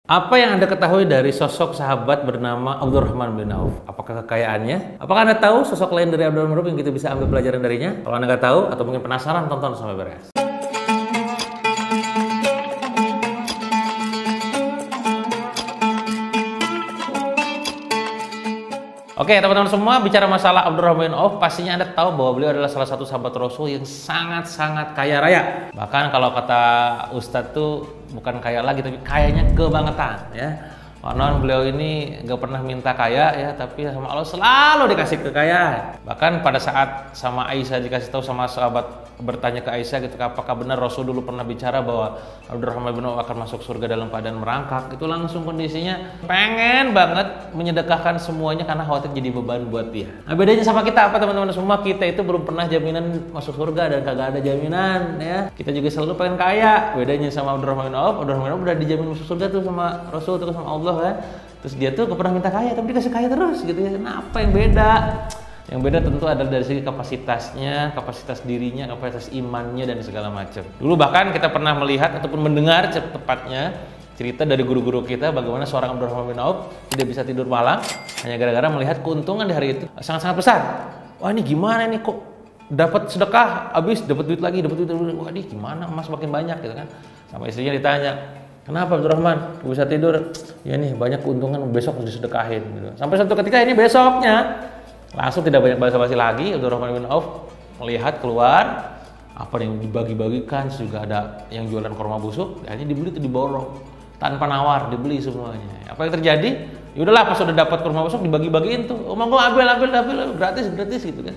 Apa yang Anda ketahui dari sosok sahabat bernama Abdurrahman bin Auf? Apakah kekayaannya? Apakah Anda tahu sosok lain dari Abdurrahman bin Auf yang kita bisa ambil pelajaran darinya? Kalau Anda nggak tahu atau mungkin penasaran, tonton sampai beres. Oke, teman-teman semua, bicara masalah Abdurrahman bin Auf, pastinya Anda tahu bahwa beliau adalah salah satu sahabat Rasul yang sangat-sangat kaya raya. Bahkan kalau kata Ustadz tuh bukan kaya lagi, tapi kayanya kebangetan ya. Konon beliau ini gak pernah minta kaya ya, tapi sama Allah selalu dikasih kekayaan. Bahkan pada saat sama Aisyah dikasih tahu sama sahabat bertanya ke Aisyah gitu, apakah benar Rasul dulu pernah bicara bahwa Abdurrahman bin Auf akan masuk surga dalam keadaan merangkak, itu langsung kondisinya pengen banget menyedekahkan semuanya karena khawatir jadi beban buat dia. Nah, bedanya sama kita apa teman-teman semua? Kita itu belum pernah jaminan masuk surga dan kagak ada jaminan ya. Kita juga selalu pengen kaya. Bedanya sama Abdurrahman bin Auf udah dijamin masuk surga tuh sama Rasul tuh sama Allah kan. Terus dia tuh gak pernah minta kaya tapi dikasih kaya terus gitu ya. Nah, apa yang beda? Yang beda tentu adalah dari segi kapasitasnya, kapasitas dirinya, kapasitas imannya dan segala macam. Dulu bahkan kita pernah melihat ataupun mendengar tepatnya cerita dari guru-guru kita bagaimana seorang Abdurrahman bin Auf tidak bisa tidur malam hanya gara-gara melihat keuntungan di hari itu sangat-sangat besar. Wah, ini gimana nih, kok dapat sedekah habis dapat duit lagi, dapat duit. Wah, ini gimana, emas makin banyak gitu kan. Sampai istrinya ditanya, "Kenapa Abdurrahman bisa tidur?" "Ya nih, banyak keuntungan, besok harus disedekahin." Gitu. Sampai satu ketika ini besoknya langsung tidak banyak basa-basi lagi, Abdurrahman bin Auf melihat keluar apa yang dibagi-bagikan, juga ada yang jualan kurma busuk, akhirnya dibeli itu diborong tanpa nawar, dibeli semuanya. Apa yang terjadi? Ya udahlah, pas udah dapat kurma busuk dibagi-bagiin tuh, "Oh monggo ambil gratis gitu kan."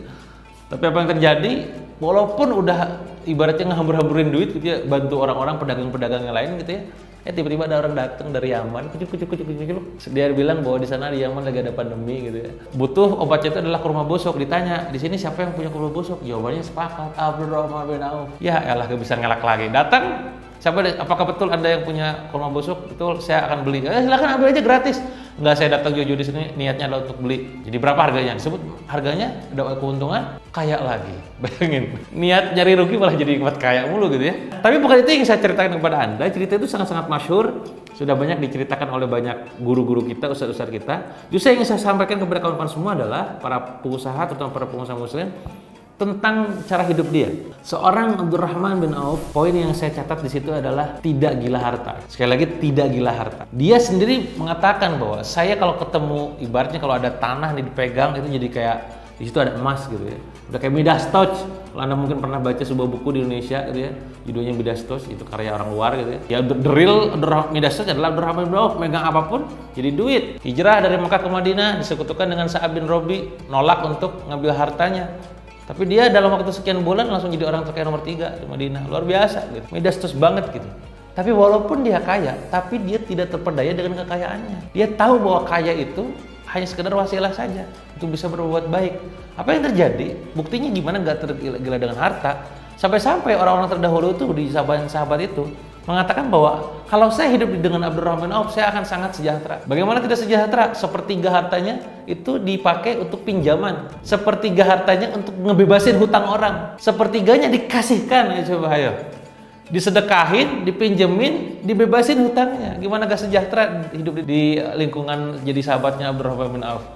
Tapi apa yang terjadi? Walaupun udah ibaratnya ngehambur-hamburin duit gitu ya, bantu orang-orang pedagang-pedagang yang lain gitu ya. Tiba-tiba ada orang datang dari Yaman, kucuk. Dia bilang bahwa di sana di Yaman lagi ada pandemi gitu ya. Butuh obatnya itu adalah kurma busuk. Ditanya, "Di sini siapa yang punya kurma busuk?" Jawabannya sepakat, Abdurrahman bin Auf. Ya elah, gak bisa ngelak lagi. Datang, apakah betul Anda yang punya kurma busuk? Betul, saya akan beli. Silakan ambil aja gratis. Enggak, saya datang jujur di sini niatnya adalah untuk beli. Jadi berapa harganya? Disebut harganya, ada keuntungan, kaya lagi. Bayangin, niat nyari rugi malah jadi nikmat kaya mulu gitu ya. Tapi bukan itu yang saya ceritakan kepada Anda. Cerita itu sangat-sangat masyhur, sudah banyak diceritakan oleh banyak guru-guru kita, ustadz-ustadz kita. Justru yang saya sampaikan kepada kawan-kawan semua adalah para pengusaha, terutama para pengusaha muslim, tentang cara hidup dia. Seorang Abdurrahman bin Auf, poin yang saya catat di situ adalah tidak gila harta. Sekali lagi, tidak gila harta. Dia sendiri mengatakan bahwa saya kalau ketemu, ibaratnya kalau ada tanah nih dipegang, itu jadi kayak di situ ada emas gitu ya. Udah kayak Midas Touch. Kalau Anda mungkin pernah baca sebuah buku di Indonesia gitu ya, judulnya Midas Touch, itu karya orang luar gitu ya. Ya, the real Midas Touch adalah Abdurrahman bin Auf, megang apapun jadi duit. Hijrah dari Mekah ke Madinah disekutukan dengan Sa'ad bin Rabi, nolak untuk ngambil hartanya. Tapi dia dalam waktu sekian bulan langsung jadi orang terkaya nomor 3 di Madinah. Luar biasa gitu. Midas terus banget gitu. Tapi walaupun dia kaya, tapi dia tidak terpedaya dengan kekayaannya. Dia tahu bahwa kaya itu hanya sekedar wasilah saja untuk bisa berbuat baik. Apa yang terjadi? Buktinya gimana gak tergila dengan harta? Sampai-sampai orang-orang terdahulu itu di sahabat-sahabat itu mengatakan bahwa kalau saya hidup dengan Abdurrahman bin Auf, saya akan sangat sejahtera. Bagaimana tidak sejahtera? Sepertiga hartanya itu dipakai untuk pinjaman, sepertiga hartanya untuk ngebebasin hutang orang, sepertiganya dikasihkan. Coba ayo, disedekahin, dipinjemin, dibebasin hutangnya. Gimana gak sejahtera hidup di lingkungan jadi sahabatnya Abdurrahman bin Auf?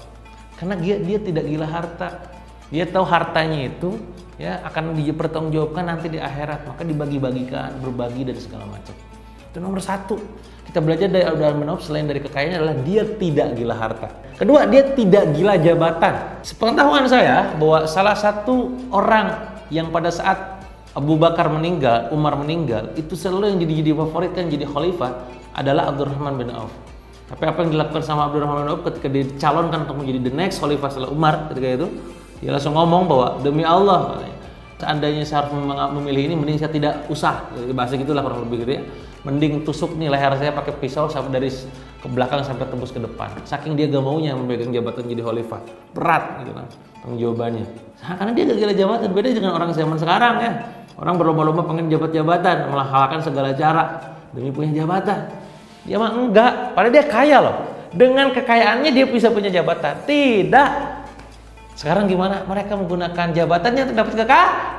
Karena dia tidak gila harta. Dia tahu hartanya itu ya akan dipertanggungjawabkan nanti di akhirat, maka dibagi-bagikan, berbagi dan segala macam. Itu nomor satu. Kita belajar dari Abdurrahman bin Auf selain dari kekayaannya adalah dia tidak gila harta. Kedua, dia tidak gila jabatan. Sepengetahuan saya bahwa salah satu orang yang pada saat Abu Bakar meninggal, Umar meninggal, itu selalu yang jadi favorit kan jadi khalifah adalah Abdurrahman bin Auf. Tapi apa yang dilakukan sama Abdurrahman bin Auf ketika dicalonkan untuk menjadi the next khalifah setelah Umar ketika itu? Dia langsung ngomong bahwa demi Allah, seandainya saya harus memilih ini, mending saya tidak usah. Bahasa gitulah kurang lebih gitu ya. Mending tusuk nih leher saya pakai pisau sampai dari ke belakang sampai tembus ke depan. Saking dia gak maunya memegang jabatan jadi khalifah. Berat gitu kan tanggung jawabannya. Karena dia gak gila jabatan. Beda dengan orang zaman sekarang ya. Orang berlomba-lomba pengen jabatan, menghalalkan segala cara demi punya jabatan. Dia mah enggak. Padahal dia kaya loh. Dengan kekayaannya dia bisa punya jabatan. Tidak. Sekarang gimana? Mereka menggunakan jabatannya untuk dapat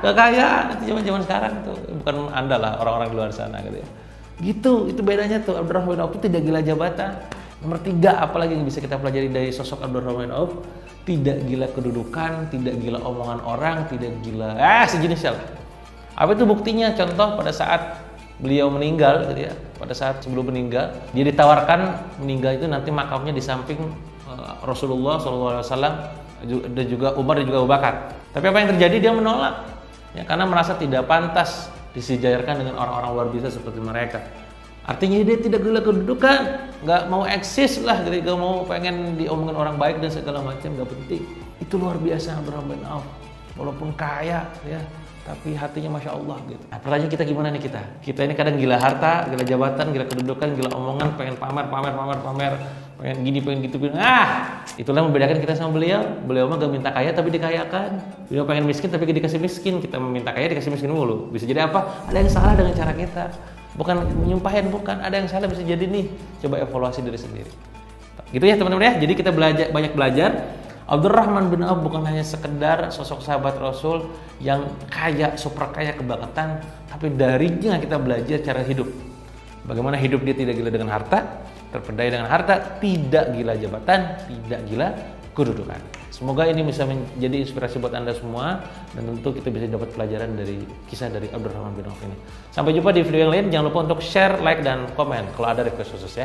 kekayaan. Itu zaman sekarang tuh. Bukan Anda lah, orang-orang di luar sana gitu ya. Gitu, itu bedanya tuh. Abdurrahman bin Auf itu tidak gila jabatan. Nomor 3, apalagi yang bisa kita pelajari dari sosok Abdurrahman bin Auf? Tidak gila kedudukan, tidak gila omongan orang, tidak gila sejenisnya lah. Apa itu buktinya? Contoh pada saat beliau meninggal, gitu ya, pada saat sebelum meninggal, dia ditawarkan meninggal itu nanti makamnya di samping Rasulullah SAW dan juga Umar dan juga Abu Bakar. Tapi apa yang terjadi? Dia menolak, ya, karena merasa tidak pantas disejajarkan dengan orang-orang luar biasa seperti mereka. Artinya dia tidak gila kedudukan, nggak mau eksis lah, ketika mau pengen diomongin orang baik dan segala macam, nggak penting. Itu luar biasa Abdurrahman bin Auf, walaupun kaya, ya, tapi hatinya Masya Allah gitu. Nah, pertanyaan kita gimana nih kita? Kita ini kadang gila harta, gila jabatan, gila kedudukan, gila omongan, pengen pamer, pengen gini, pengen gitu, itulah membedakan kita sama beliau. Beliau mah gak minta kaya tapi dikayakan. Beliau pengen miskin tapi dikasih miskin. Kita meminta kaya dikasih miskin mulu. Bisa jadi apa? Ada yang salah dengan cara kita. Bukan menyumpahin, bukan. Ada yang salah, bisa jadi nih. Coba evaluasi diri sendiri. Gitu ya teman-teman ya. Jadi kita banyak belajar. Abdurrahman bin Auf bukan hanya sekedar sosok sahabat Rasul yang kaya, super kaya kebangetan, tapi darinya kita belajar cara hidup. Bagaimana hidup dia tidak gila dengan harta, terpedaya dengan harta, tidak gila jabatan, tidak gila kedudukan. Semoga ini bisa menjadi inspirasi buat Anda semua, dan tentu kita bisa dapat pelajaran dari kisah dari Abdurrahman bin Auf ini. Sampai jumpa di video yang lain. Jangan lupa untuk share, like, dan komen kalau ada request khusus ya.